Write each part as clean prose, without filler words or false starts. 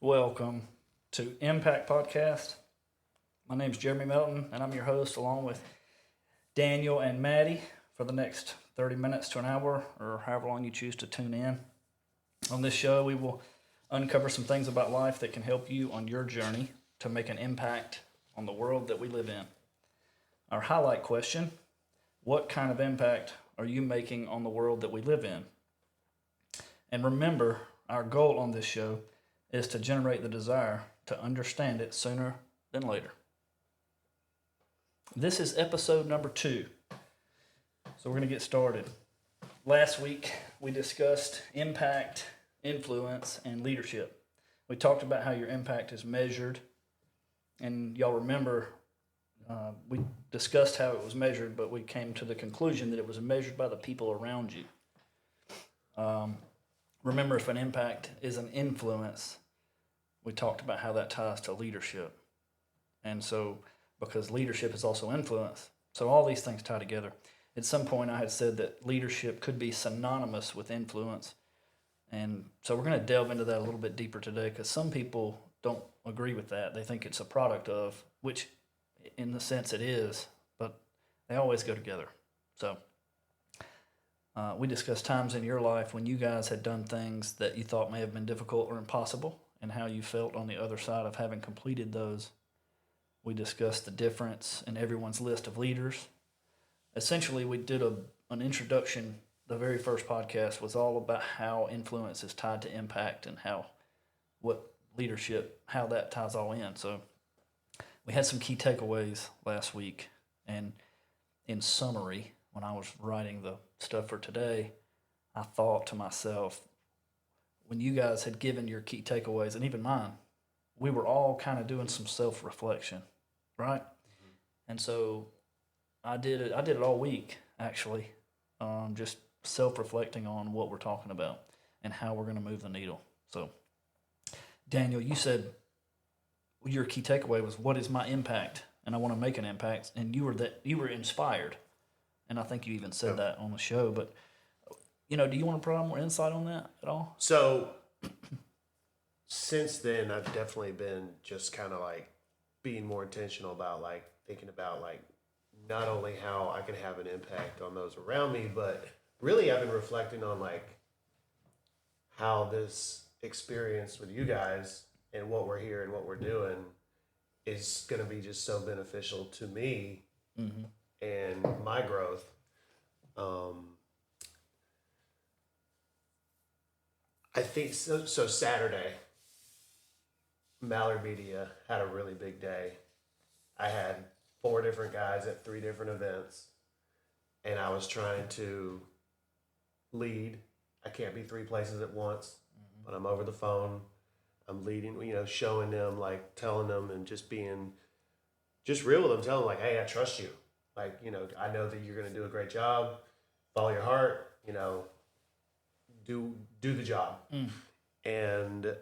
welcome to Impact Podcast. My name's Jeremy Melton, and I'm your host along with Daniel and Maddie for the next 30 minutes to an hour, or however long you choose to tune in. On this show, we will uncover some things about life that can help you on your journey to make an impact on the world that we live in. Our highlight question: what kind of impact are you making on the world that we live in? And remember, our goal on this show is to generate the desire to understand it sooner than later. This is episode number 2. So we're going to get started. Last week, we discussed impact, influence, and leadership. We talked about how your impact is measured. And y'all remember, we discussed how it was measured, but we came to the conclusion that it was measured by the people around you. Remember, if an impact is an influence, we talked about how that ties to leadership. And so, because leadership is also influence, so all these things tie together. At some point, I had said that leadership could be synonymous with influence. And so we're going to delve into that a little bit deeper today, because some people don't agree with that. They think it's a product of, which in the sense it is, but they always go together. So we discussed times in your life when you guys had done things that you thought may have been difficult or impossible, and how you felt on the other side of having completed those. We discussed the difference in everyone's list of leaders. Essentially, we did an introduction. The very first podcast was all about how influence is tied to impact, and what leadership, how that ties all in. So we had some key takeaways last week, and in summary, when I was writing the stuff for today, I thought to myself, when you guys had given your key takeaways, and even mine, we were all kind of doing some self-reflection, right? Mm-hmm. And so I did it all week, actually, just self-reflecting on what we're talking about and how we're going to move the needle. So, Daniel, you said your key takeaway was, what is my impact? And I want to make an impact. And you were inspired. And I think you even said that on the show. But, do you want to provide more insight on that at all? So, since then, I've definitely been just kind of like being more intentional about like thinking about like not only how I can have an impact on those around me, but really I've been reflecting on like how this experience with you guys and what we're here and what we're doing is going to be just so beneficial to me and my growth. I think so Saturday, Mallard Media had a really big day. I had 4 different guys at 3 different events, and I was trying to lead. I can't be 3 places at once, but I'm over the phone. I'm leading, showing them, like telling them and just being just real with them, telling them like, hey, I trust you. Like, I know that you're going to do a great job. Follow your heart, do the job. And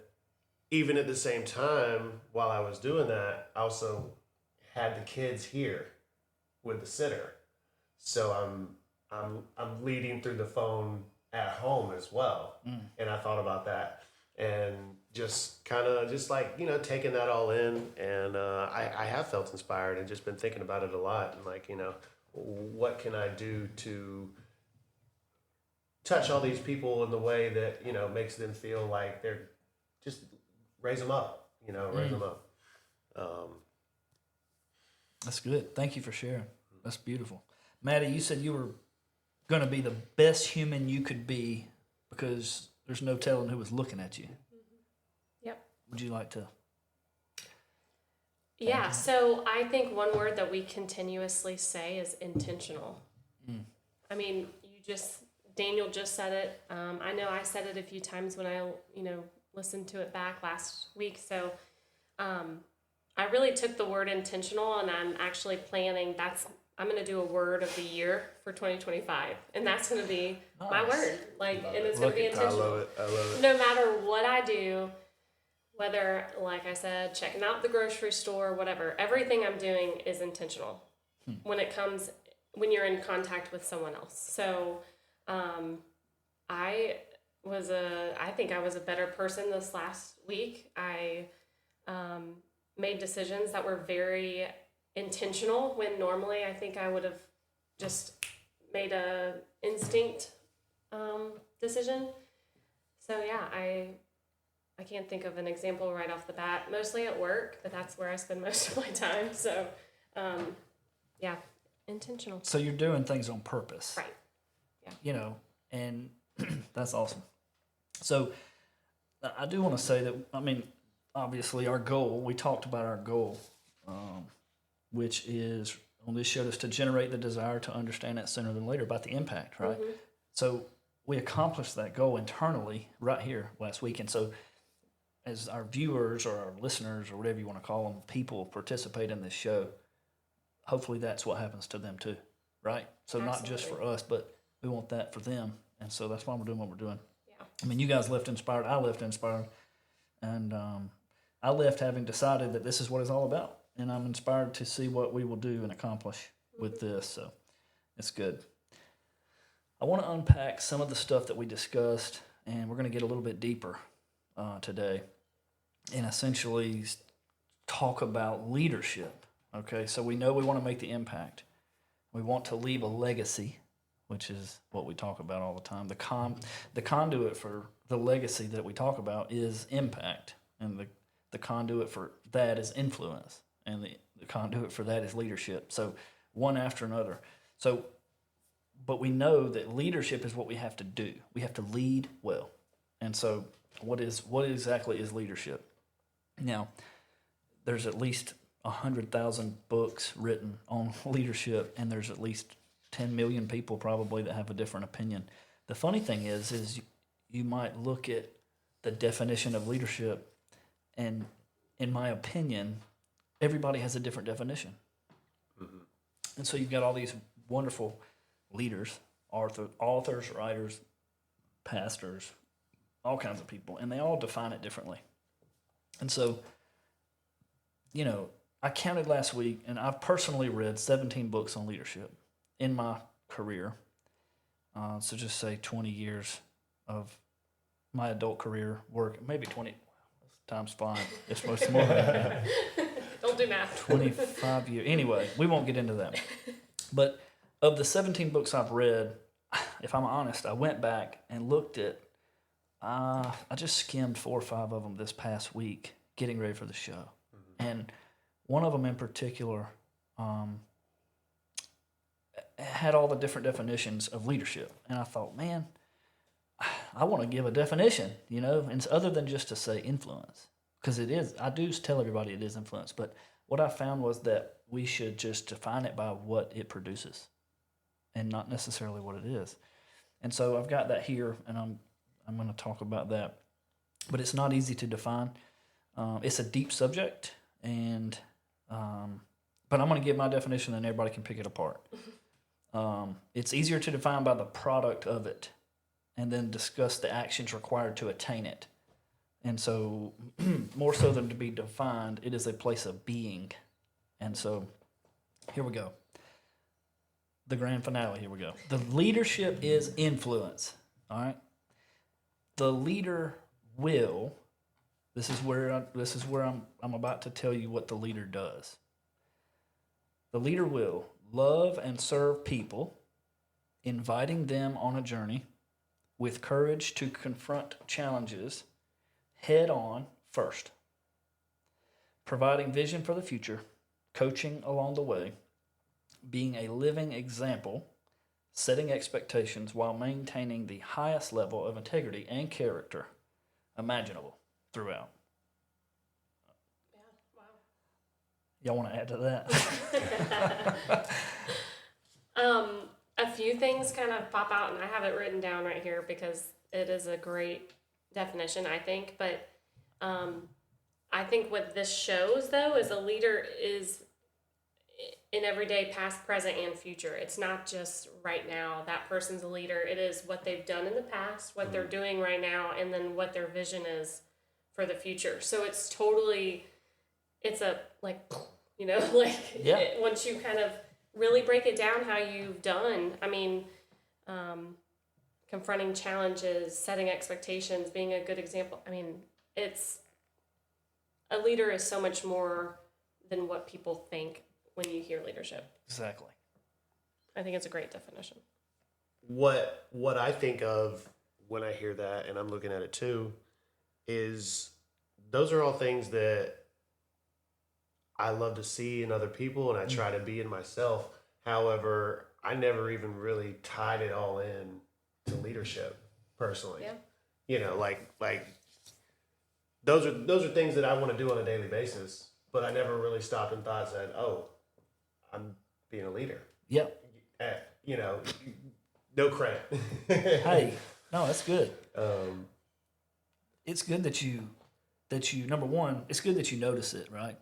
even at the same time, while I was doing that, I also had the kids here with the sitter. So I'm leading through the phone at home as well. And I thought about that and just kind of just like, taking that all in. And I have felt inspired and just been thinking about it a lot. And like, what can I do to touch all these people in the way that, makes them feel like they're just raise them up, raise them up. That's good. Thank you for sharing. That's beautiful. Maddie, you said you were going to be the best human you could be because there's no telling who was looking at you. Yep. Would you like to? Yeah, so I think one word that we continuously say is intentional. I mean, Daniel just said it. I know I said it a few times when I, listened to it back last week. So I really took the word intentional, and I'm actually planning, I'm going to do a word of the year for 2025, and that's going to be my word. And it's going to be intentional. I love it. No matter what I do, whether, like I said, checking out the grocery store, whatever, everything I'm doing is intentional when you're in contact with someone else. So I I think I was a better person this last week. I made decisions that were very intentional when normally I think I would have just made a instinct decision. So yeah, I can't think of an example right off the bat. Mostly at work, but that's where I spend most of my time. So yeah, intentional. So you're doing things on purpose. Right. Yeah. You know, and that's awesome. So I do want to say that, I mean, obviously our goal, we talked about our goal, which is on this show is to generate the desire to understand that sooner than later about the impact, right? Mm-hmm. So we accomplished that goal internally right here last week. And so as our viewers or our listeners or whatever you want to call them, people participate in this show, hopefully that's what happens to them too, right? So not just for us, but we want that for them. And so that's why we're doing what we're doing. Yeah. I mean, you guys left inspired. I left inspired. And I left having decided that this is what it's all about. And I'm inspired to see what we will do and accomplish with this. So it's good. I want to unpack some of the stuff that we discussed, and we're going to get a little bit deeper today and essentially talk about leadership. Okay, so we know we want to make the impact. We want to leave a legacy, which is what we talk about all the time. The conduit for the legacy that we talk about is impact, and the conduit for that is influence, and the conduit for that is leadership. So one after another. So, but we know that leadership is what we have to do. We have to lead well. And so what exactly is leadership? Now, there's at least 100,000 books written on leadership, and there's at least 10 million people probably that have a different opinion. The funny thing is you might look at the definition of leadership, and in my opinion, everybody has a different definition. Mm-hmm. And so you've got all these wonderful leaders, authors, writers, pastors, all kinds of people, and they all define it differently. And so, you know, I counted last week, and I've personally read 17 books on leadership in my career. So just say 20 years of my adult career work, maybe 20, time's flying. It's supposed to be more than that. Don't do math. 25 years. Anyway, we won't get into that. But of the 17 books I've read, if I'm honest, I went back and looked at, I just skimmed 4 or 5 of them this past week, getting ready for the show. Mm-hmm. And one of them in particular had all the different definitions of leadership. And I thought, man, I want to give a definition, you know, and it's other than just to say influence. Because it is, I do tell everybody it is influence. But what I found was that we should just define it by what it produces and not necessarily what it is. And so I've got that here, and I'm going to talk about that. But it's not easy to define. It's a deep subject, and but I'm going to give my definition, and everybody can pick it apart. It's easier to define by the product of it, and then discuss the actions required to attain it. And so, more so than to be defined, it is a place of being. And so, here we go. The grand finale, here we go. The leadership is influence, all right? The leader will, this is where I'm about to tell you what the leader does. The leader will love and serve people, inviting them on a journey with courage to confront challenges head on first, providing vision for the future, coaching along the way, being a living example, setting expectations while maintaining the highest level of integrity and character imaginable throughout. Yeah, wow. Y'all want to add to that? A few things kind of pop out, and I have it written down right here because it is a great definition, I think. But I think what this shows, though, is a leader is in everyday past, present, and future. It's not just right now. That person's a leader. It is what they've done in the past, what they're doing right now, and then what their vision is for the future. So it's totally, it's a, like, you know, like, yeah. Once you kind of really break it down how you've done, I mean, confronting challenges, setting expectations, being a good example. I mean, a leader is so much more than what people think when you hear leadership. Exactly. I think it's a great definition. What I think of when I hear that, and I'm looking at it too, is those are all things that I love to see in other people, and I try to be in myself. However, I never even really tied it all in to leadership personally. Yeah. You know, like those are things that I want to do on a daily basis, but I never really stopped and thought, said, "Oh, I'm being a leader." Yep. You know, no credit. Hey, no, that's good. Um, It's good that you number one, it's good that you notice it, right?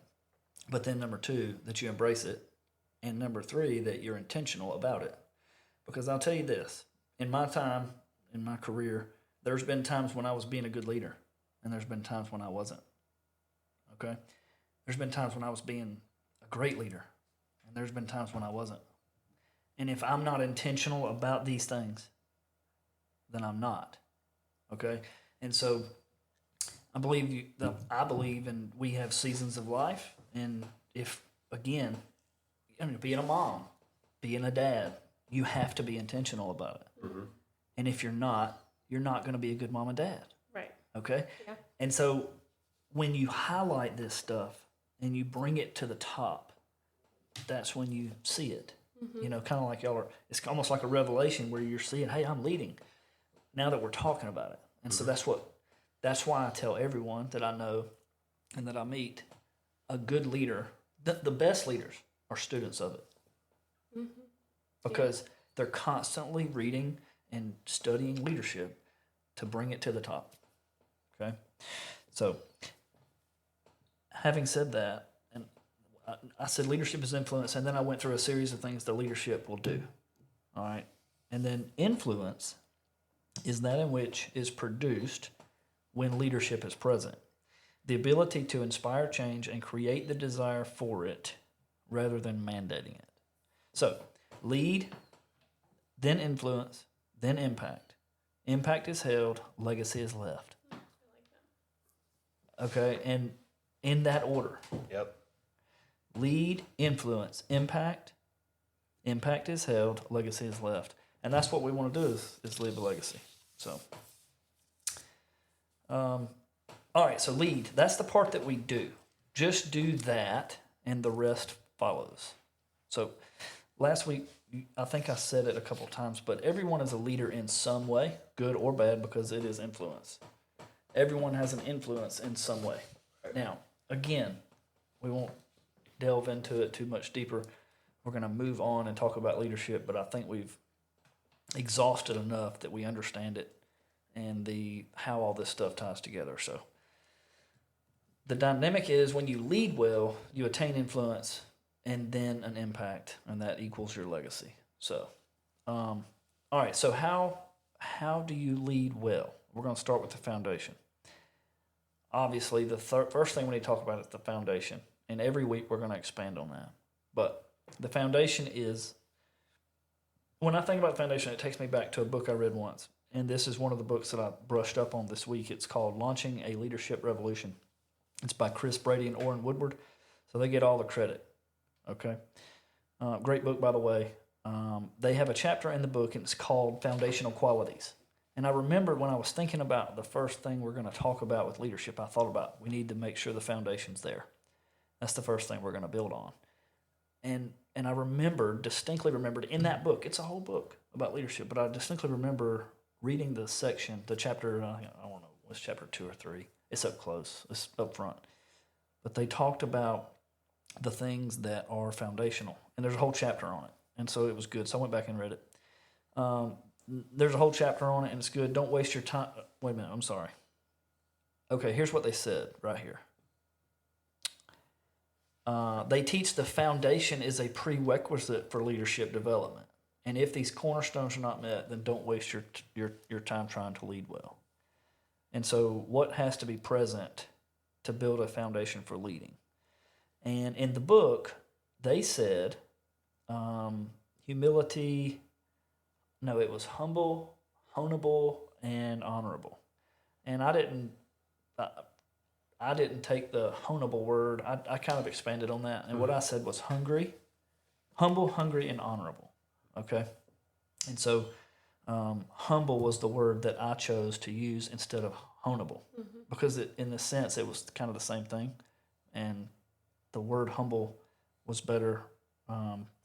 But then number two, that you embrace it, and number three, that you're intentional about it. Because I'll tell you this, in my time, in my career, there's been times when I was being a good leader, and there's been times when I wasn't. Okay? There's been times when I was being a great leader, and there's been times when I wasn't. And if I'm not intentional about these things, then I'm not. Okay? And so I believe and we have seasons of life, and if again, I mean, being a mom, being a dad, you have to be intentional about it. mm-hmm. And if you're not going to be a good mom and dad. Right. Okay? Yeah. And so when you highlight this stuff and you bring it to the top, that's when you see it. Mm-hmm. You know, kind of like y'all are, it's almost like a revelation where you're seeing, hey, I'm leading now that we're talking about it. And so that's why I tell everyone that I know and that I meet, a good leader, the best leaders are students of it. Mm-hmm. Because they're constantly reading and studying leadership to bring it to the top. Okay? So, having said that, and I said leadership is influence, and then I went through a series of things that leadership will do. All right? And then influence is that in which is produced when leadership is present. The ability to inspire change and create the desire for it rather than mandating it. So, lead, then influence, then impact. Impact is held, legacy is left. Okay, and in that order. Yep. Lead, influence, impact. Impact is held, legacy is left. And that's what we want to do is leave a legacy. So, all right, so lead. That's the part that we do. Just do that, and the rest follows. So, last week, I think I said it a couple times, but everyone is a leader in some way, good or bad, because it is influence. Everyone has an influence in some way. Now, again, we won't delve into it too much deeper. We're going to move on and talk about leadership, but I think we've exhausted enough that we understand it and how all this stuff ties together. So, the dynamic is when you lead well, you attain influence and then an impact, and that equals your legacy. So, all right. So how do you lead well? We're going to start with the foundation. Obviously, the first thing we need to talk about is the foundation, and every week we're going to expand on that. But the foundation is, when I think about foundation, it takes me back to a book I read once, and this is one of the books that I brushed up on this week. It's called Launching a Leadership Revolution. It's by Chris Brady and Orrin Woodward, so they get all the credit. Okay, great book, by the way. They have a chapter in the book, and it's called Foundational Qualities. And I remember when I was thinking about the first thing we're going to talk about with leadership, I thought about we need to make sure the foundation's there. That's the first thing we're going to build on. And I distinctly remembered in that book, it's a whole book about leadership, but I distinctly remember reading the section, the chapter, I don't know, it's chapter 2 or 3. It's up close, it's up front. But they talked about the things that are foundational, and there's a whole chapter on it, and so it was good. So I went back and read it. There's a whole chapter on it, and it's good. Don't waste your time. Wait a minute, I'm sorry. Okay, here's what they said right here. They teach the foundation is a prerequisite for leadership development, and if these cornerstones are not met, then don't waste your time trying to lead well. And so, what has to be present to build a foundation for leading? And in the book, they said humility. No, it was honorable and honorable. And I didn't take the honorable word. I kind of expanded on that. And what I said was hungry, humble, hungry, and honorable. Okay? And so humble was the word that I chose to use instead of honorable. Because in the sense, it was kind of the same thing. And the word humble was better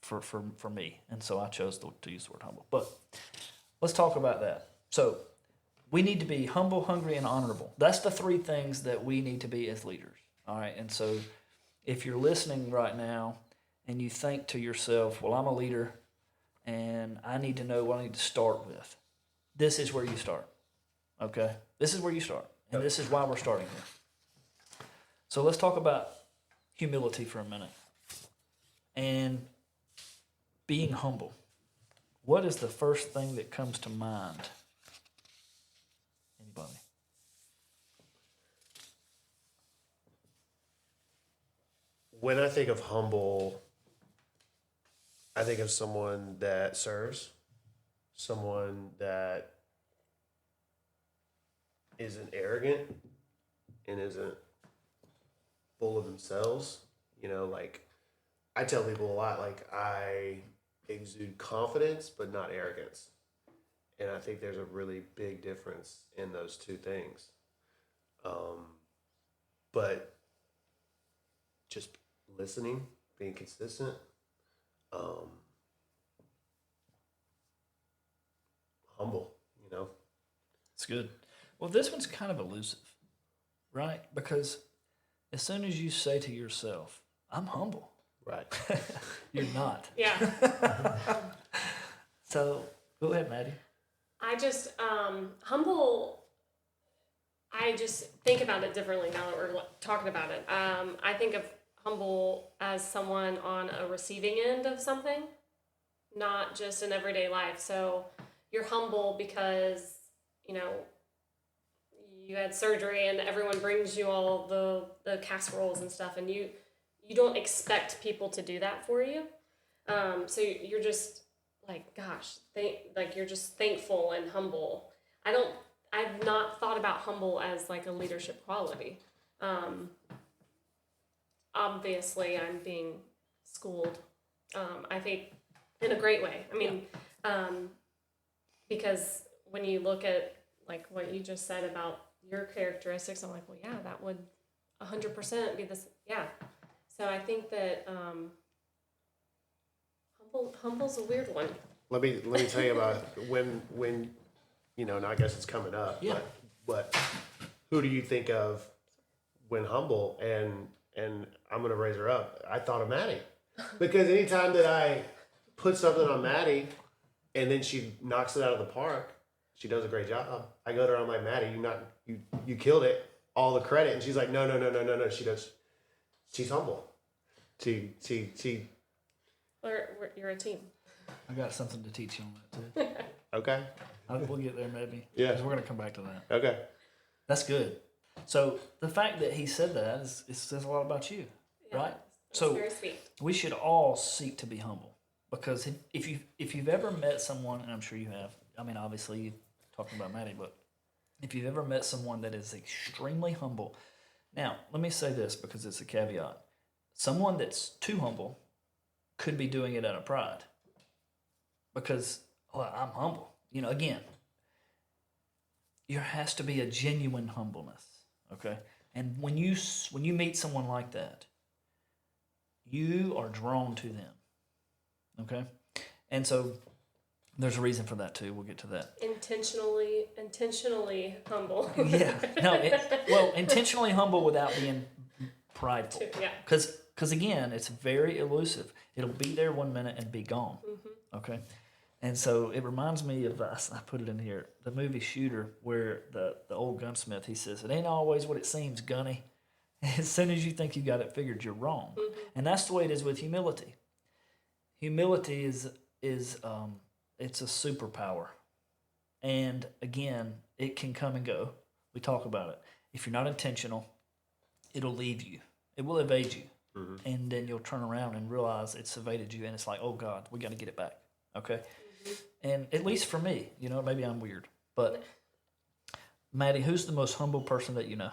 for me. And so I chose to use the word humble. But let's talk about that. So we need to be humble, hungry, and honorable. That's the three things that we need to be as leaders. All right. And so if you're listening right now and you think to yourself, well, I'm a leader and I need to know what I need to start with, this is where you start. Okay? This is where you start. And this is why we're starting here. So let's talk about humility for a minute and being humble. What is the first thing that comes to mind? Anybody? When I think of humble, I think of someone that serves, someone that isn't arrogant and isn't full of themselves. Like I tell people a lot, like I exude confidence, but not arrogance. And I think there's a really big difference in those two things. But just listening, being consistent, humble, It's good. Well, this one's kind of elusive, right? Because as soon as you say to yourself, I'm humble, Right. you're not. Yeah. So go ahead, Maddie. I just, humble, I just think about it differently now that we're talking about it. I think of humble as someone on a receiving end of something, not just in everyday life. So you're humble because, you had surgery and everyone brings you all the casseroles and stuff, and you don't expect people to do that for you. So you're just like, gosh, you're just thankful and humble. I've not thought about humble as like a leadership quality. Obviously I'm being schooled, I think in a great way. I mean, because when you look at like what you just said about your characteristics, I'm like, well, yeah, that would 100% be this. Yeah. So I think that humble's a weird one. Let me tell you about when and I guess it's coming up. Yeah. But who do you think of when humble? And I'm gonna raise her up. I thought of Maddie, because anytime that I put something on Maddie, and then she knocks it out of the park, she does a great job. I go to her, I'm like, Maddie, you killed it, all the credit, and she's like, no. She's humble. She. You're a team. I got something to teach you on that too. Okay. We'll get there maybe. Yeah. 'Cause we're going to come back to that. Okay. That's good. So the fact that he said that it says a lot about you, right? It's So very sweet. we should all seek to be humble, because if you've ever met someone, and I'm sure you have, I mean, obviously you're talking about Maddie, but if you've ever met someone that is extremely humble, now let me say this because it's a caveat: someone that's too humble could be doing it out of pride, because I'm humble. Again, there has to be a genuine humbleness. Okay, and when you meet someone like that, you are drawn to them. Okay, and so there's a reason for that too. We'll get to that. Intentionally humble. Yeah, intentionally humble without being prideful. Yeah. Because again, it's very elusive. It'll be there 1 minute and be gone. Mm-hmm. Okay. And so it reminds me of, I put it in here, the movie Shooter, where the old gunsmith, he says, it ain't always what it seems, Gunny. As soon as you think you got it figured, you're wrong. Mm-hmm. And that's the way it is with humility. Humility is it's a superpower. And again, it can come and go. We talk about it. If you're not intentional, it'll leave you. It will evade you. Mm-hmm. And then you'll turn around and realize it's evaded you, and it's like, oh God, we got to get it back. Okay? Mm-hmm. And at least for me, maybe I'm weird, But Maddie, who's the most humble person that you know?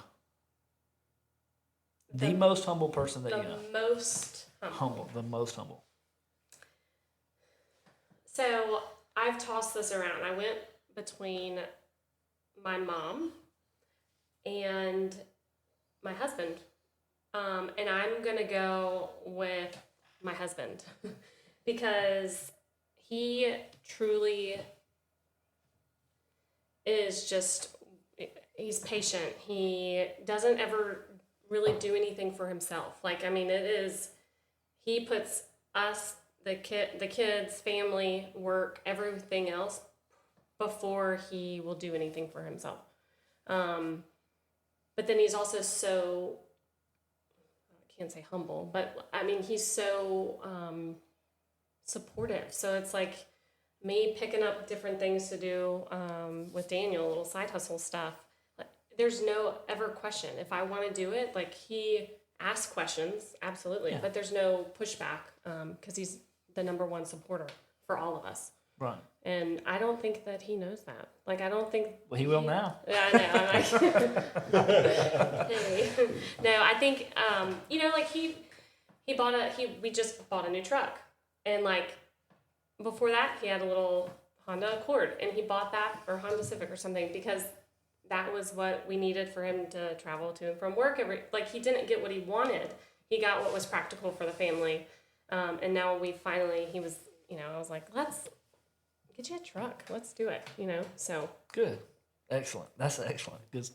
The most humble person that you know. The most Humble. The most humble. So I've tossed this around. I went between my mom and my husband. And I'm going to go with my husband because he truly is just, he's patient. He doesn't ever really do anything for himself. Like, I mean, he puts us, the kids, family, work, everything else before he will do anything for himself. But then he's also so, I can't say humble, but I mean, he's so supportive. So it's like me picking up different things to do with Daniel, little side hustle stuff. Like, there's no ever question. If I want to do it, like he asks questions, absolutely, Yeah. but there's no pushback because he's the number one supporter for all of us. Right. And I don't think that he knows that. Like, I don't think... Well, he will now. Yeah, I know. I'm like... Hey. No, I think, you know, like, we just bought a new truck. And, like, before that, he had a little Honda Accord. And he bought that, or Honda Civic or something, because that was what we needed for him to travel to and from work. Like, he didn't get what he wanted. He got what was practical for the family. And now he was, you know, I was like, let's get you a truck. Let's do it, you know, so. Good. Excellent. That's excellent. Good.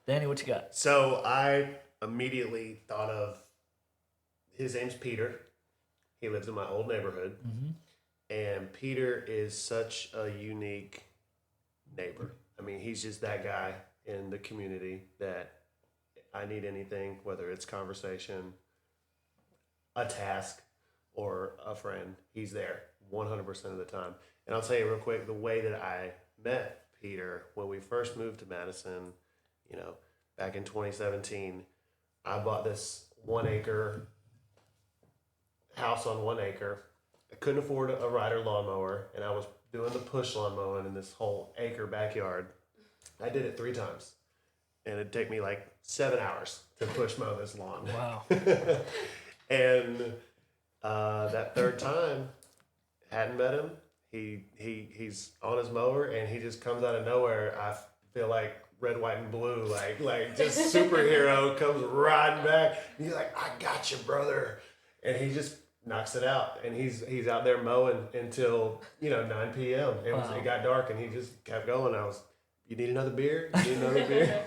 Danny, what you got? So I immediately thought of, his name's Peter. He lives in my old neighborhood. Mm-hmm. And Peter is such a unique neighbor. I mean, he's just that guy in the community that I need anything, whether it's conversation, a task, or a friend, he's there 100% of the time. And I'll tell you real quick, the way that I met Peter when we first moved to Madison, you know, back in 2017, I bought this 1 acre house on 1 acre. I couldn't afford a rider lawnmower, and I was doing the push lawn mowing in this whole acre backyard. I did it 3 times, and it'd take me like 7 hours to push mow this lawn. Wow. And that third time, hadn't met him. He's on his mower, and he just comes out of nowhere. I feel like red, white, and blue, like just superhero comes riding back. And he's like, "I got you, brother," and he just knocks it out. And he's out there mowing until 9 p.m. It got dark, and he just kept going. You need another beer? You need another beer?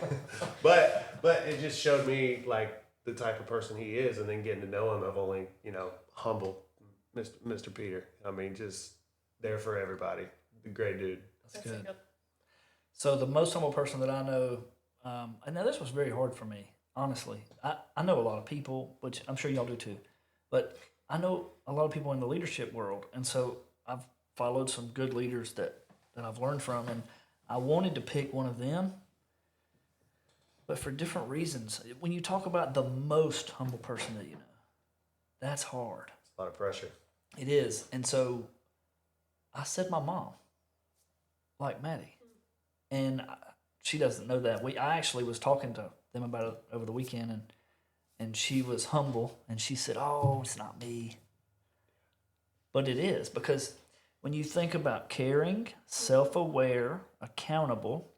But it just showed me like the type of person he is, and then getting to know him, I've only humble Mr. Peter. I mean, just there for everybody. Great dude. That's good. So the most humble person that I know, and now this was very hard for me, honestly. I know a lot of people, which I'm sure y'all do too, but I know a lot of people in the leadership world, and so I've followed some good leaders that I've learned from, and I wanted to pick one of them, but for different reasons. When you talk about the most humble person that you know, that's hard. It's a lot of pressure. It is. And so I said my mom, like Maddie. And she doesn't know that. I actually was talking to them about it over the weekend, and she was humble, and she said, "Oh, it's not me." But it is, because when you think about caring, self-aware, accountable,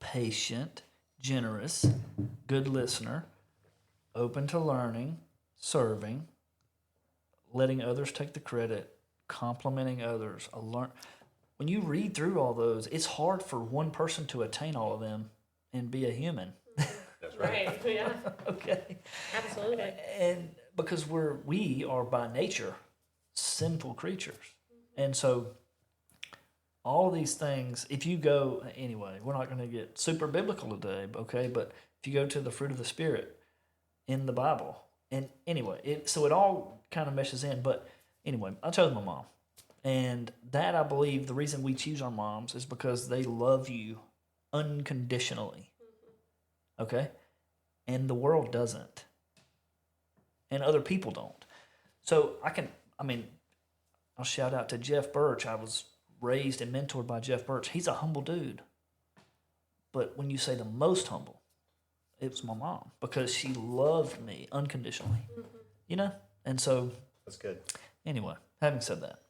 patient, generous, good listener, open to learning, serving, letting others take the credit, complimenting others, when you read through all those, it's hard for one person to attain all of them and be a human. That's right. Right, yeah. Okay. Absolutely. And because we are by nature sinful creatures. And so all these things, if you go, anyway, we're not going to get super biblical today, okay? But if you go to the fruit of the Spirit in the Bible, and anyway, it all kind of meshes in. But anyway, I chose my mom. And that, I believe, the reason we choose our moms is because they love you unconditionally. Okay? And the world doesn't. And other people don't. So I'll shout out to Jeff Birch. I was raised and mentored by Jeff Birch. He's a humble dude. But when you say the most humble, it was my mom because she loved me unconditionally, you know? And so, That's good. anyway, having said that.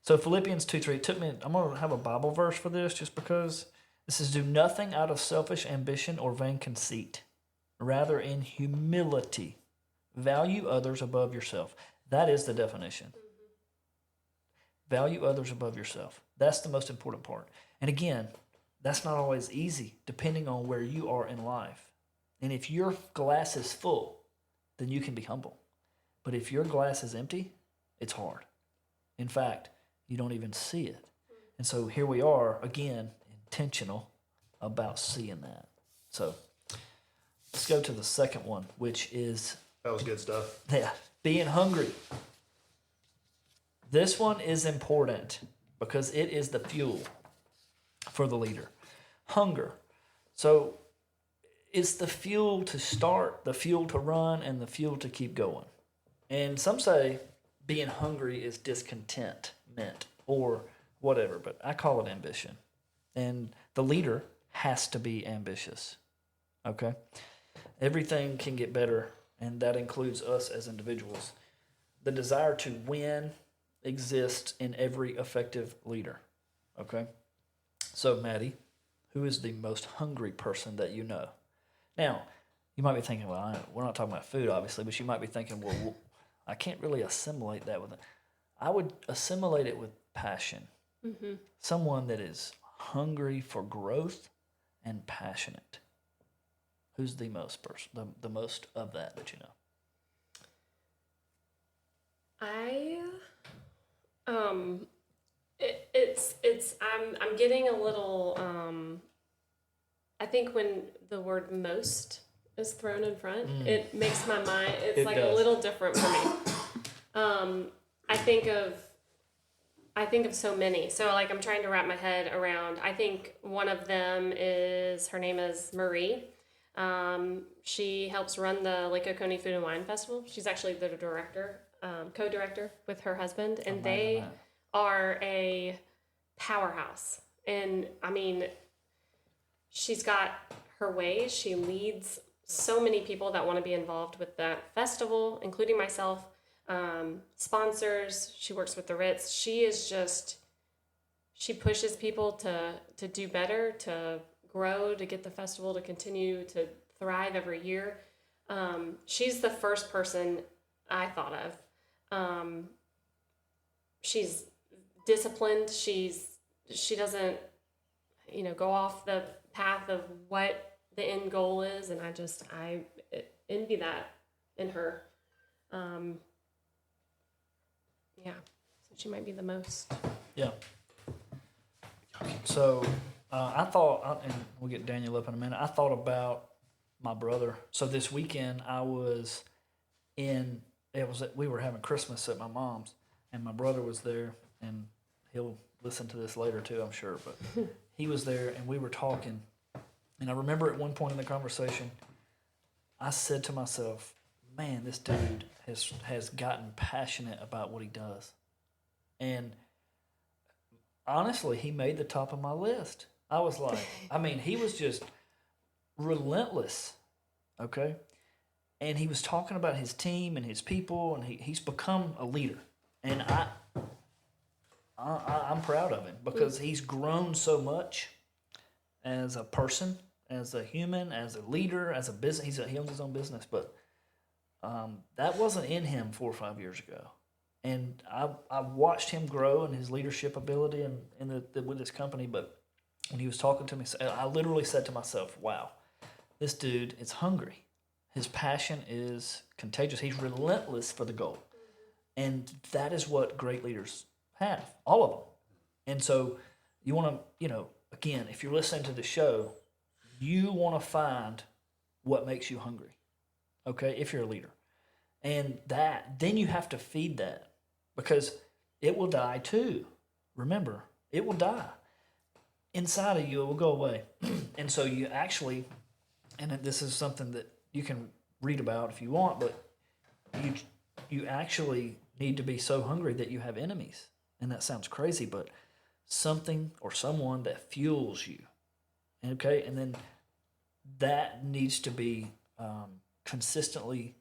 So Philippians 2:3, it took me, I'm going to have a Bible verse for this just because this says, do nothing out of selfish ambition or vain conceit. Rather, in humility, value others above yourself. That is the definition. Value others above yourself. That's the most important part. And again, that's not always easy depending on where you are in life. And if your glass is full, then you can be humble. But if your glass is empty, it's hard. In fact, you don't even see it. And so here we are, again, intentional about seeing that. So let's go to the second one, which is That was good stuff. being hungry. This one is important because it is the fuel for the leader. Hunger. So it's the fuel to start, the fuel to run, and the fuel to keep going. And some say being hungry is discontentment or whatever, but I call it ambition. And the leader has to be ambitious. Okay? Everything can get better, and that includes us as individuals. The desire to win exists in every effective leader. Okay? So, Maddie, who is the most hungry person that you know? Now, you might be thinking, well, we're not talking about food, obviously, but you might be thinking, well, I can't really assimilate that with it. I would assimilate it with passion. Mm-hmm. Someone that is hungry for growth and passionate. Who's the most person, the most of that you know? I'm getting a little, I think when the word most is thrown in front, it makes my mind, it's It like does. a little different for me. I think of so many. So like I'm trying to wrap my head around, I think one of them is, her name is Marie. She helps run the Lake Oconee Food and Wine Festival. She's actually the director, co-director with her husband, and they are a powerhouse. And I mean, she's got her ways. She leads so many people that want to be involved with that festival, including myself. Sponsors. She works with the Ritz. She pushes people to do better, to grow, to get the festival to continue to thrive every year. She's the first person I thought of. She's disciplined. She doesn't, go off the path of what the end goal is, and I envy that in her. So she might be the most. Yeah. So I thought, and we'll get Daniel up in a minute, I thought about my brother. So this weekend we were having Christmas at my mom's, and my brother was there, and he'll listen to this later too, I'm sure, but he was there, and we were talking, and I remember at one point in the conversation, I said to myself, man, this dude has gotten passionate about what he does. And honestly, he made the top of my list. I was like, he was just relentless, okay? And he was talking about his team and his people, and he's become a leader. And I'm proud of him because he's grown so much as a person, as a human, as a leader, as a business. He owns his own business, but that wasn't in him 4 or 5 years ago. And I watched him grow in his leadership ability and with his company. But when he was talking to me, I literally said to myself, wow, this dude is hungry. His passion is contagious. He's relentless for the goal. And that is what great leaders have, all of them. And so you want to, again, if you're listening to the show, you want to find what makes you hungry, okay, if you're a leader. And then you have to feed that because it will die too. Remember, it will die. Inside of you, it will go away. And so you actually, and this is something that you can read about if you want, but you actually need to be so hungry that you have enemies. And that sounds crazy, but something or someone that fuels you Okay, and then that needs to be consistently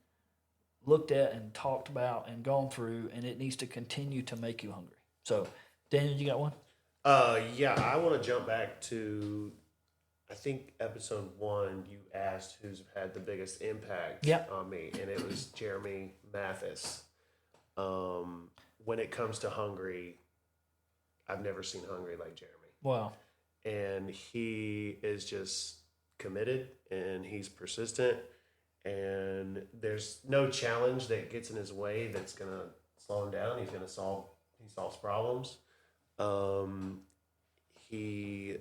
looked at and talked about and gone through, and it needs to continue to make you hungry. So, Daniel, you got one? Yeah, I want to jump back to, I think episode 1. You asked who's had the biggest impact on me, and it was Jeremy Mathis. When it comes to hungry, I've never seen hungry like Jeremy. Wow. And he is just committed, and he's persistent, and there's no challenge that gets in his way that's gonna slow him down. He solves problems. He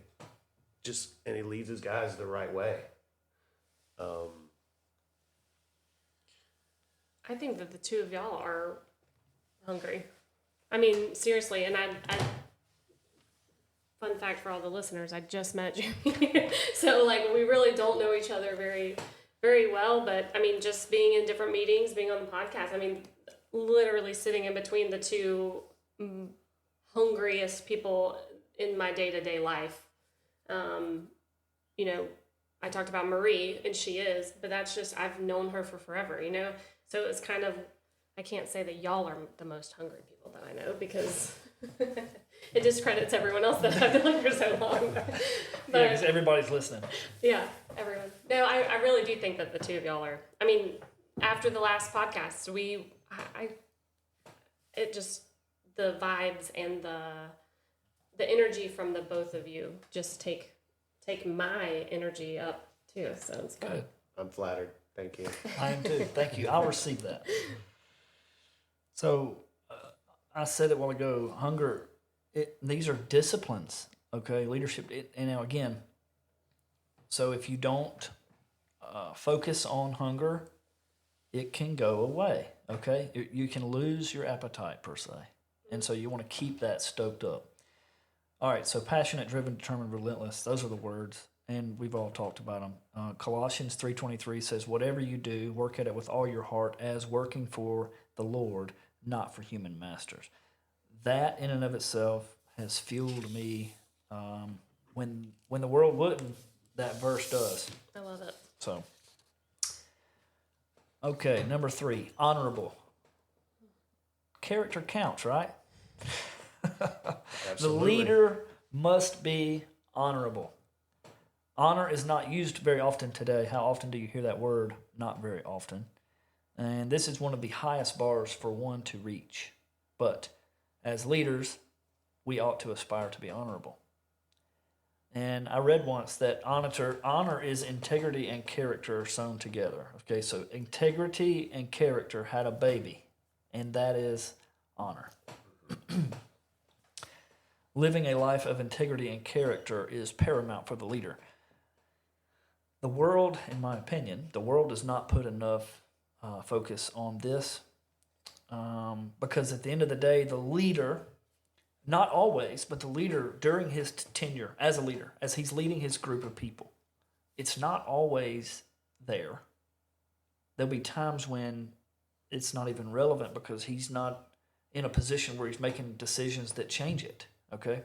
leads his guys the right way. I think that the two of y'all are hungry. I mean, seriously, and I fun fact for all the listeners, I just met Jeremy. So, like, we really don't know each other very, very well, but, I mean, just being in different meetings, being on the podcast, I mean, literally sitting in between the two hungriest people in my day-to-day life. You know, I talked about Marie, and she is, but that's just, I've known her for forever, you know? So it's kind of, I can't say that y'all are the most hungry people that I know, because it discredits everyone else that I've known for so long. But, Yeah, because everybody's listening. Yeah, everyone. No, I really do think that the two of y'all are, I mean, after the last podcast, it just, the vibes and the energy from the both of you just take my energy up too. So it's fun. Good. I'm flattered. Thank you. I am too. Thank you. I'll receive that. So, I said it a while ago, hunger, these are disciplines, okay? Leadership, and now again, so if you don't focus on hunger, it can go away, okay? You can lose your appetite, per se. And so you want to keep that stoked up. All right, so passionate, driven, determined, relentless, those are the words, and we've all talked about them. Colossians 3:23 says, whatever you do, work at it with all your heart as working for the Lord, not for human masters. That in and of itself has fueled me when the world wouldn't, that verse does. I love it. So, okay, number 3, honorable. Character counts, right? The leader must be honorable. Honor is not used very often today. How often do you hear that word? Not very often. And this is one of the highest bars for one to reach. But as leaders, we ought to aspire to be honorable. And I read once that honor is integrity and character sewn together. Okay, so integrity and character had a baby, and that is honor. Living a life of integrity and character is paramount for the leader. The world, in my opinion, does not put enough focus on this because at the end of the day, the leader, not always, but the leader during his tenure as a leader, as he's leading his group of people, it's not always there. There'll be times when it's not even relevant because he's not in a position where he's making decisions that change it, okay?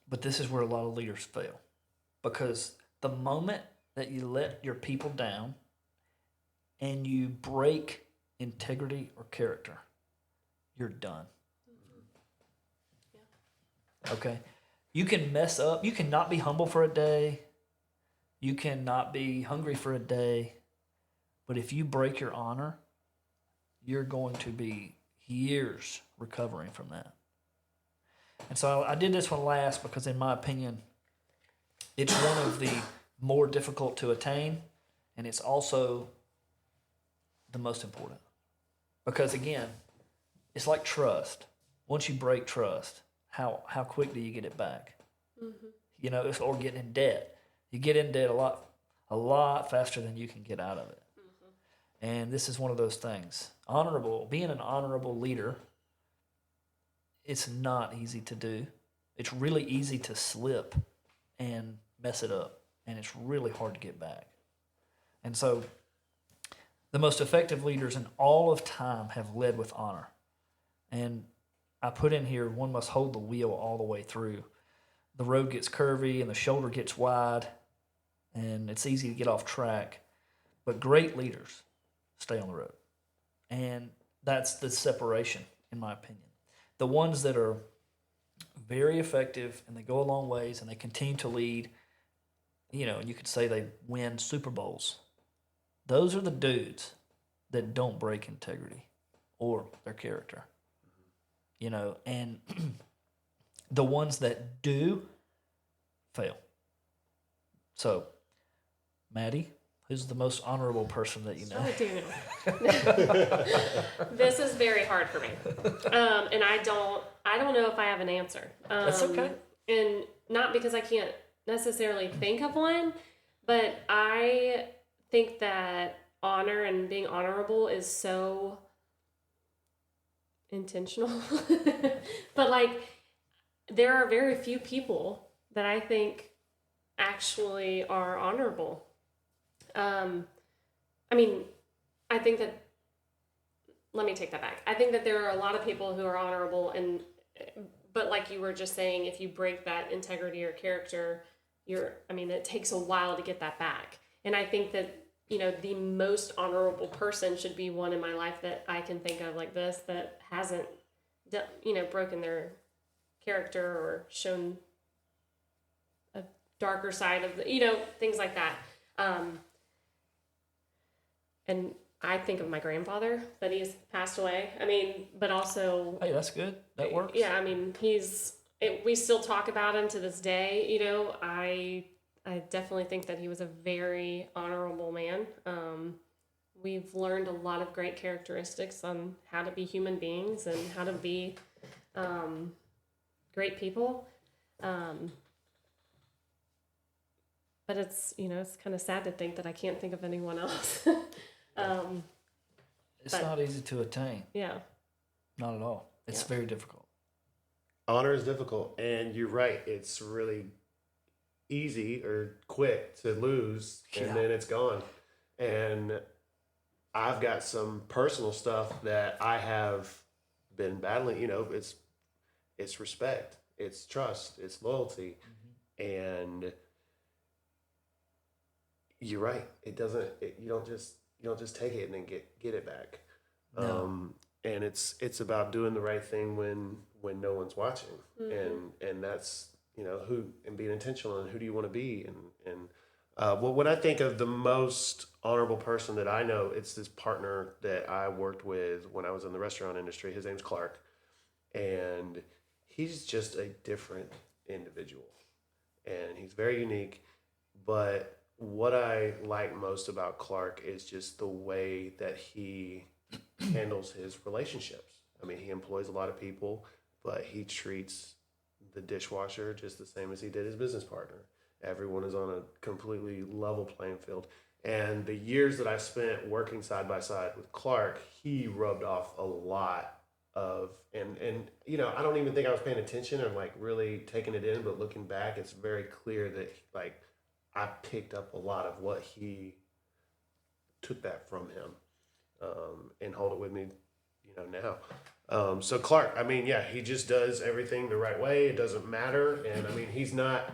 But this is where a lot of leaders fail, because the moment that you let your people down and you break integrity or character, you're done. Yeah. Okay? You can mess up. You cannot be humble for a day. You cannot be hungry for a day. But if you break your honor, you're going to be years recovering from that. And so I did this one last because, in my opinion, it's one of the more difficult to attain, and it's also the most important. Because, again, it's like trust. Once you break trust, how quick do you get it back? Mm-hmm. You know, or getting in debt. You get in debt a lot faster than you can get out of it. Mm-hmm. And this is one of those things. Being an honorable leader, it's not easy to do. It's really easy to slip and mess it up, and it's really hard to get back. And so the most effective leaders in all of time have led with honor. And I put in here, one must hold the wheel all the way through. the road gets curvy and the shoulder gets wide and it's easy to get off track. But great leaders stay on the road. And that's the separation, in my opinion. The ones that are very effective and they go a long ways and they continue to lead, and you could say they win Super Bowls. Those are the dudes that don't break integrity or their character. And the ones that do fail. So, Maddie, who's the most honorable person that you know? Oh, Daniel. This is very hard for me, and I don't know if I have an answer. That's okay. And not because I can't necessarily think of one, but I think that honor and being honorable is so intentional. But like, there are very few people that I think actually are honorable. I think that, let me take that back. I think that there are a lot of people who are honorable, but like you were just saying, if you break that integrity or character, it takes a while to get that back. And I think that, the most honorable person should be one in my life that I can think of like this, that hasn't, broken their character or shown a darker side of things like that. And I think of my grandfather, that he's passed away. But also... Hey, that's good. That works. Yeah, we still talk about him to this day. I definitely think that he was a very honorable man. We've learned a lot of great characteristics on how to be human beings and how to be great people. But it's kind of sad to think that I can't think of anyone else. It's not easy to attain. Yeah. Not at all. It's very difficult. Honor is difficult, and you're right. It's really easy or quick to lose, and then it's gone. And I've got some personal stuff that I have been battling. It's respect, it's trust, it's loyalty, and you're right. It doesn't. You don't just take it and then get it back. No. And it's about doing the right thing when no one's watching, and that's who, and being intentional, and who do you want to be, and when I think of the most honorable person that I know, it's this partner that I worked with when I was in the restaurant industry. His name's Clark, and he's just a different individual, and he's very unique. But what I like most about Clark is just the way that he handles his relationships. He employs a lot of people, but he treats the dishwasher just the same as he did his business partner. Everyone is on a completely level playing field. And the years that I spent working side by side with Clark, he rubbed off a lot of, and I don't even think I was paying attention or like really taking it in, but looking back, it's very clear that like I picked up a lot of what he took that from him, and hold it with me, now. So Clark, he just does everything the right way. It doesn't matter. And he's not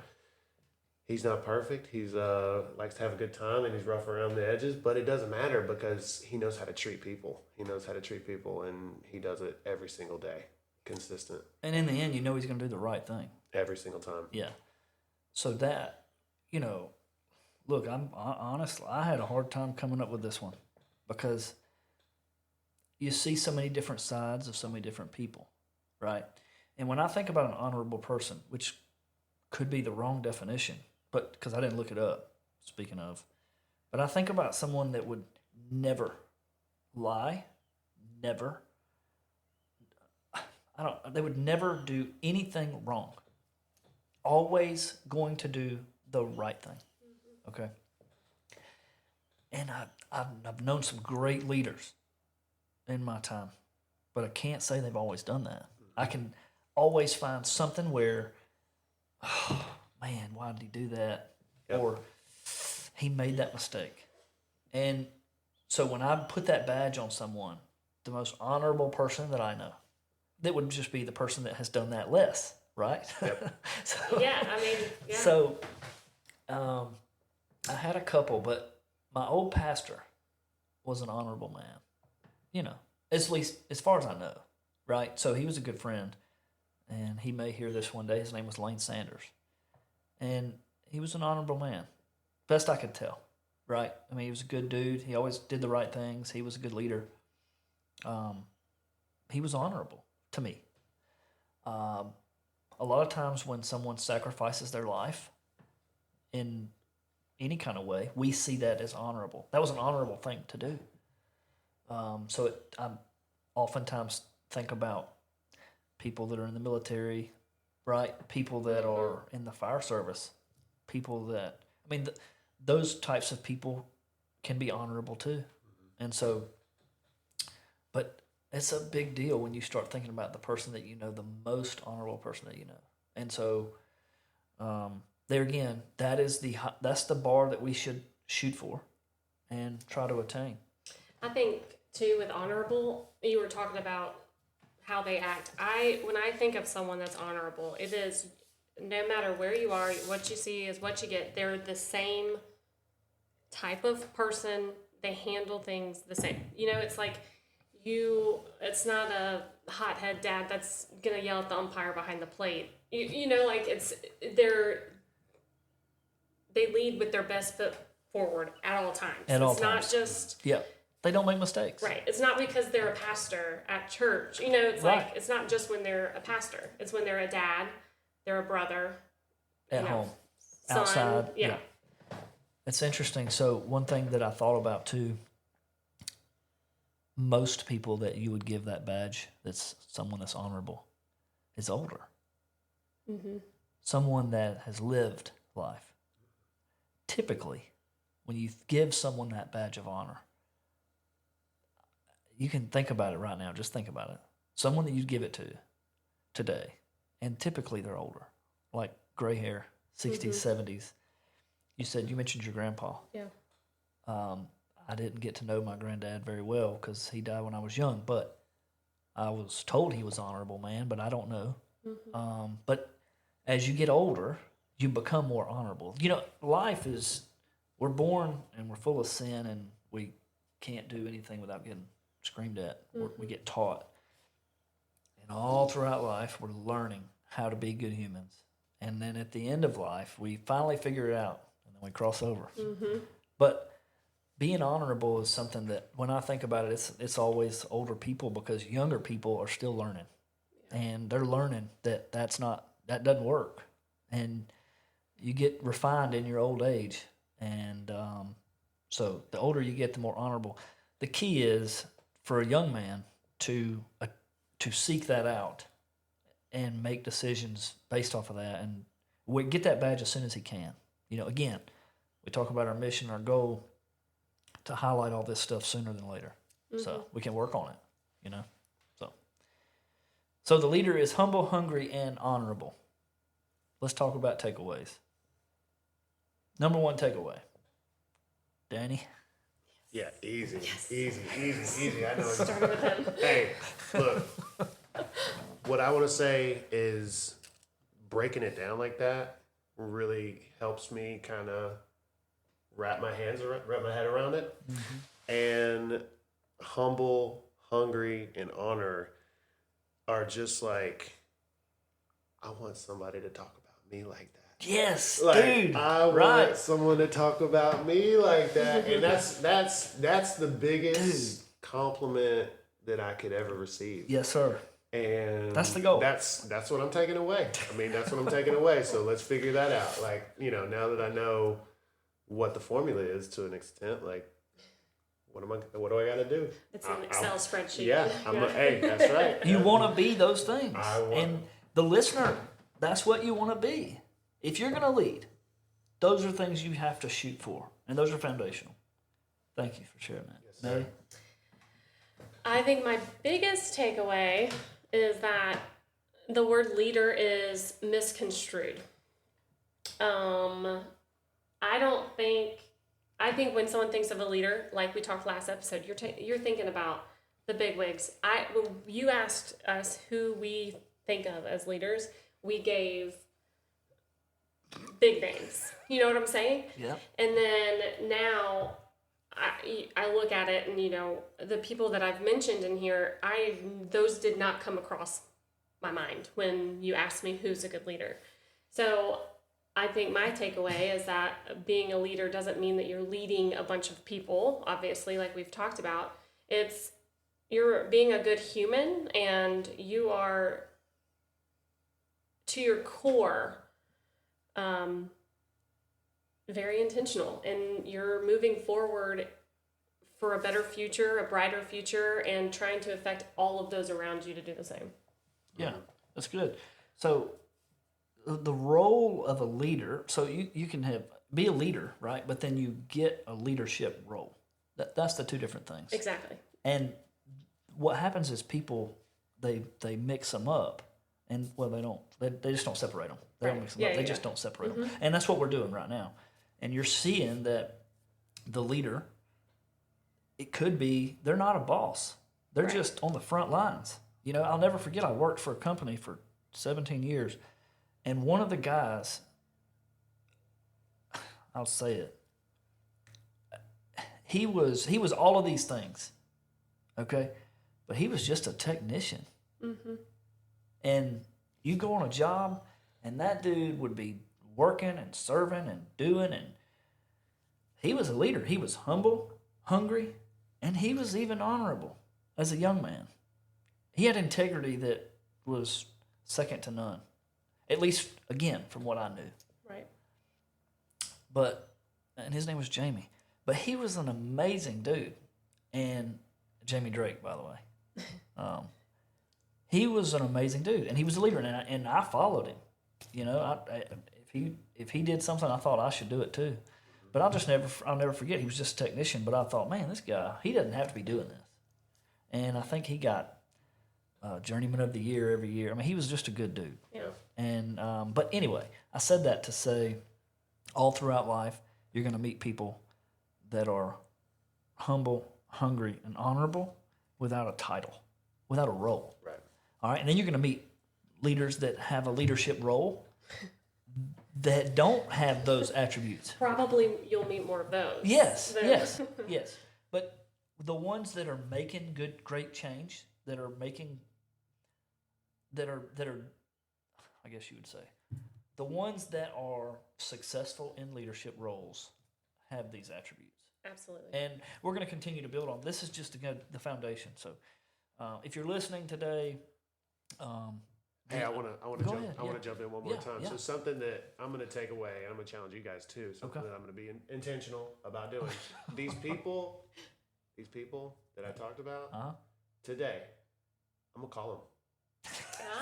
perfect. He's likes to have a good time, and he's rough around the edges, but it doesn't matter because he knows how to treat people. He knows how to treat people, and he does it every single day, consistent. And in the end, he's going to do the right thing. Every single time. Yeah. So that, look, honestly, I had a hard time coming up with this one because you see so many different sides of so many different people, right? And when I think about an honorable person, which could be the wrong definition, but because I didn't look it up, speaking of, but I think about someone that would never lie, never, they would never do anything wrong. Always going to do the right thing, okay? And I've known some great leaders in my time, but I can't say they've always done that. I can always find something where, oh, man, why did he do that? Yep. Or he made that mistake. And so when I put that badge on someone, the most honorable person that I know, that would just be the person that has done that less. right? Yep. So, Yeah, I mean, yeah. So, I had a couple, but my old pastor was an honorable man. You know, at least as far as I know, right? So he was a good friend, and he may hear this one day. His name was Lane Sanders, and he was an honorable man, best I could tell, right? I mean, he was a good dude. He always did the right things. He was a good leader. He was honorable to me. A lot of times when someone sacrifices their life in any kind of way, we see that as honorable. That was an honorable thing to do. I oftentimes think about people that are in the military, right? People that are in the fire service, people that, I mean, those types of people can be honorable too. And so, but it's a big deal when you start thinking about the person that you know, the most honorable person that you know. And so, there again, that's the bar that we should shoot for and try to attain. I think too with honorable, you were talking about how they act. When I think of someone that's honorable, it is no matter where you are, what you see is what you get. They're the same type of person. They handle things the same. You know, it's like it's not a hothead dad that's gonna yell at the umpire behind the plate. You know, like they lead with their best foot forward at all times. It's not just they don't make mistakes. right. It's not because they're a pastor at church. You know, it's Right. like it's not just when they're a pastor. It's when they're a dad, they're a brother, At home, son. outside. Yeah. It's interesting. So one thing that I thought about too, most people that you would give that badge, that's someone that's honorable, is older. Mm-hmm. Someone that has lived life. Typically, when you give someone that badge of honor, you can think about it right now. Just think about it. Someone that you give it to today, and typically they're older, like gray hair, 60s, 70s. You mentioned your grandpa. Yeah. I didn't get to know my granddad very well because he died when I was young, but I was told he was an honorable man, but I don't know. Mm-hmm. But as you get older, you become more honorable. You know, life is, we're born and we're full of sin and we can't do anything without getting screamed at. We get taught. And all throughout life, we're learning how to be good humans. And then at the end of life, we finally figure it out and then we cross over. Mm-hmm. But being honorable is something that when I think about it, it's always older people because younger people are still learning. And they're learning that that doesn't work. And you get refined in your old age. And so the older you get, the more honorable. The key is for a young man to seek that out and make decisions based off of that and get that badge as soon as he can. You know, again, we talk about our mission, our goal, to highlight all this stuff sooner than later. So we can work on it, you know. So the leader is humble, hungry, and honorable. Let's talk about takeaways. Number one takeaway. Danny? Yeah, easy. I know. Started with him. Hey, look. What I want to say is breaking it down like that really helps me kind of wrap my head around it. And humble, hungry, and honor are just like, I want somebody to talk about me like that. Yes, Like, dude. I want someone to talk about me like that, and that's the biggest compliment that I could ever receive. Yes, sir. And that's the goal. That's what I'm taking away. I mean, that's what I'm taking away. So let's figure that out. Like, you know, now that I know what the formula is to an extent, like, what do I got to do? It's an Excel spreadsheet. Yeah, hey, that's right. You want to be those things. And the listener, that's what you want to be. If you're going to lead, those are things you have to shoot for, and those are foundational. Thank you for sharing that. Yes, Maddie? I think my biggest takeaway is that the word leader is misconstrued. I think when someone thinks of a leader, like we talked last episode, you're thinking about the bigwigs. You asked us who we think of as leaders. we gave big names. You know what I'm saying? Yeah. And then now I look at it and, you know, the people that I've mentioned in here, those did not come across my mind when you asked me who's a good leader. So I think my takeaway is that being a leader doesn't mean that you're leading a bunch of people, obviously, like we've talked about. You're being a good human, and you are, to your core, very intentional, and you're moving forward for a better future, a brighter future, and trying to affect all of those around you to do the same. Yeah, that's good. So the role of a leader, so you can be a leader, right? But then you get a leadership role. That's the two different things. Exactly. And what happens is people, they mix them up, and well, they just don't separate them. They don't mix them up. They just don't separate them. And that's what we're doing right now. And you're seeing that the leader, it could be, they're not a boss. They're just on the front lines. You know, I'll never forget, I worked for a company for 17 years, and one of the guys, I'll say it, he was all of these things, okay? But he was just a technician. Mm-hmm. And you go on a job, and that dude would be working and serving and doing, and he was a leader. He was humble, hungry, and he was even honorable as a young man. He had integrity that was second to none, at least, again, from what I knew. Right. And his name was Jamie. But he was an amazing dude. And Jamie Drake, by the way. He was an amazing dude, and he was a leader, and I followed him. You know, if he did something, I thought I should do it too. But I'll never forget, he was just a technician, but I thought, man, this guy, he doesn't have to be doing this. And I think he got Journeyman of the Year every year. I mean, he was just a good dude. Yeah. And but anyway, I said that to say, all throughout life, you're going to meet people that are humble, hungry, and honorable without a title, without a role. Right. All right, and then you're going to meet leaders that have a leadership role that don't have those attributes. Probably you'll meet more of those. Yes. But the ones that are making great change, that are, I guess you would say, the ones that are successful in leadership roles have these attributes. Absolutely. And we're going to continue to build on. This is just the foundation. So, if you're listening today, hey, I want to jump in one more time. Yeah. So something that I'm going to take away, and I'm going to challenge you guys too. Something that I'm going to be intentional about doing. These people that I talked about today, I'm going to call them.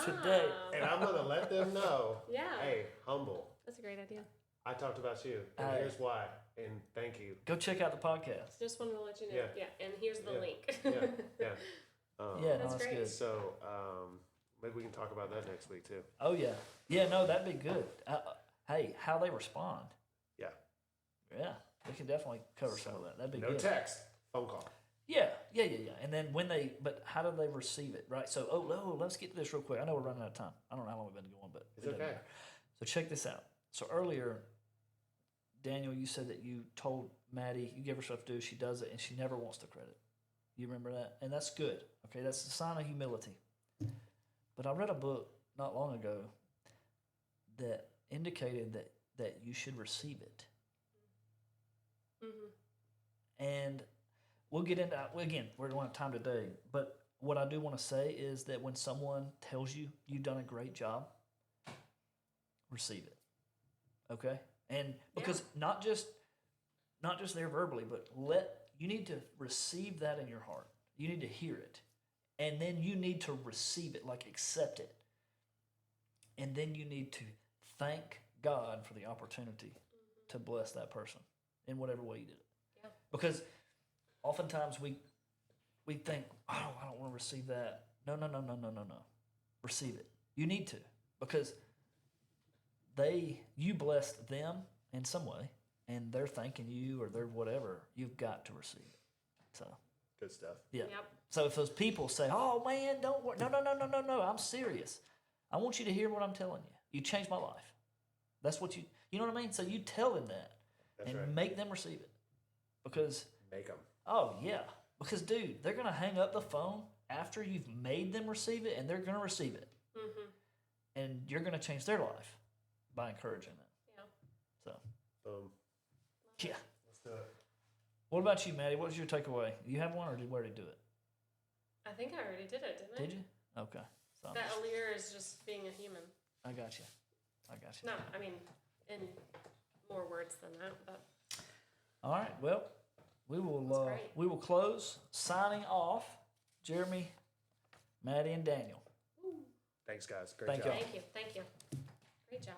Today. And I'm going to let them know, Yeah. hey, humble. That's a great idea. I talked about you, and here's why, and thank you. Go check out the podcast. Just wanted to let you know. Yeah. And here's the link. Yeah. That's great. Good. So maybe we can talk about that next week too. Oh yeah. No, that'd be good. Hey, how they respond? Yeah. We can definitely cover some of that. That'd be No good. text, phone call. Yeah. And then but how do they receive it, right? So, let's get to this real quick. I know we're running out of time. I don't know how long we've been going, but It's okay. So check this out. So earlier, Daniel, you said that you told Maddie, you give her stuff to do, she does it, and she never wants the credit. You remember that? And that's good. Okay, that's a sign of humility. But I read a book not long ago that indicated that you should receive it. Mm-hmm. And we'll get into, again, we don't have time today, but what I do want to say is that when someone tells you you've done a great job, receive it. Okay? And because not just there verbally, but you need to receive that in your heart. You need to hear it. And then you need to receive it, like accept it. And then you need to thank God for the opportunity to bless that person in whatever way you did it. Yeah. Because oftentimes we think, I don't want to receive that. No. Receive it. You need to, because you blessed them in some way, and they're thanking you, or they're whatever. You've got to receive it. So Good stuff. yeah. Yep. So if those people say, "Oh man, don't worry," no, I'm serious. I want you to hear what I'm telling you. You changed my life. That's what you know what I mean? So you tell them that That's and right. make them receive it. Because, Make them. oh, yeah. Because, dude, they're going to hang up the phone after you've made them receive it, and they're going to receive it. Mm-hmm. And you're going to change their life by encouraging them. Yeah. So, Boom. yeah. Let's do it. What about you, Maddie? What was your takeaway? You have one, or did we already do it? I think I already did it, didn't I? Did you? Okay. So That allure is just being a human. I got you. I got you. No, I mean, in more words than that, but All right. Well, we will That's great. we will close. Signing off. Jeremy, Maddie, and Daniel. Thanks, guys. Great Thank job. y'all. thank you. Great job.